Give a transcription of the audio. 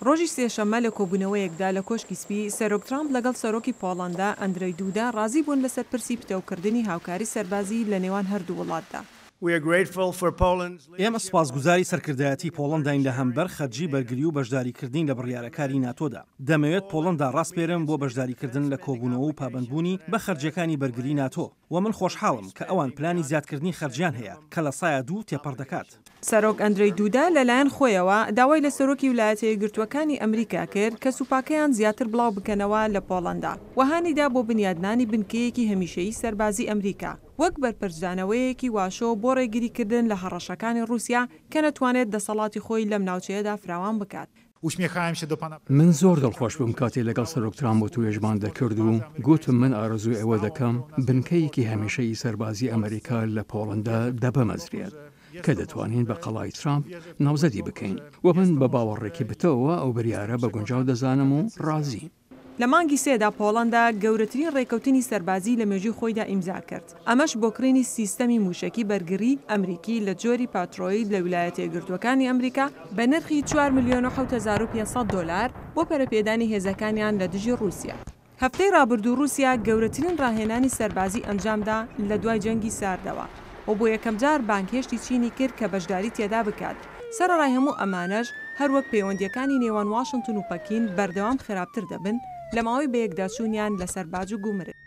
ڕۆژی سێشەممە لە کۆبوونەوەیەکدا لە کۆشکی سپی سەرۆک ترامپ لەگەڵ سەرۆکی پۆڵەندا ئەندرەی دوودا ڕازی بوون لەسەر پرسی پتەوکردنی هاوکاری سەربازی لە نێوان هەردوو وڵاتدا. ئێمە سوپاسگوزاری سەرکردایەتی پۆڵەنداین لە هەمبەر خەرجی بەرگری و بەشداریکردین لە بڕیارەکاری ناتۆدا. دەمەوێت پۆڵەندا ڕاستپێرم بۆ بەشداریکردن لە کۆبوونەوە و پابندبوونی بە خەرجەکانی بەرگری ناتۆ و من خۆشحاڵم کە ئەوان پلانی زیادکردنی خەرجیان هەیە کە لە سایە دوو تێپەڕ دەکات. سەرۆک ئەندرەی دوودا لەلایەن خۆیەوە داوای لە سەرۆکی ویلایەتە یەکگرتووەکانی ئەمریکا کرد کە سوپاکەیان زیاتر بڵاو بکەنەوە لە پۆڵەندا وهانیدا بۆ بنیادنانی بنکەیەکی هەمیشەیی سەربازی ئەمریکا وەک بەرپرسدانەوەیەکی واشۆ بۆ ڕێگریکردن لە هەڕەشەکانی رووسیا کە نەتوانێت دەسەڵاتی خۆی لەم ناوچەیەدا فراوان بکات. من زۆر دڵخۆش بووم کاتێ لەگەڵ سەرۆک ترامپ و توێژمان دەکرد و گوتم من ئارەزوی ئەوە دەکەم بنکەیەکی هەمیشەیی سەربازی ئەمریکا لە پۆڵەندا دەبەمەزرێت کە دەتوانین بە قەڵای ترامپ ناوزەدی بکەین و من بە باوەڕێکی بتەوە ئەو بریارە بە گونجاو دەزانم و ڕازی. لە مانگی سێدا پۆڵەندا گەورەترین ڕێکەوتنی سەربازی لە مێژووی خۆیدا ئیمزا کرد. ئەمەش بۆ کڕینی سیستەمی موشەکی بەرگری ئەمریکی لە جۆری پاترۆید لە ویلایەتە یەکگرتووەکانی ئەمریکا بە نرخی 4,7,500 دلار بۆ پەرەپێدانی هێزەکانیان لە دژی رووسیا. هەفتەی ڕابردوو رووسیا گەورەترین ڕاهێنانی سەربازی ئەنجامدا لە دوای جەنگی ساردەوە و بۆ یەکەم جار بانکهێشتی چینی کرد کە بەشداری تێدا بکات. سەرەڕای هەموو ئەمانەش هەروەک پەیوەندیەکانی نێوان واشنگتن و پەکین بەردەوام خراپتر دەبن لە ماوەی بەیەکداچوونیان لەسەر باج و گومرگ.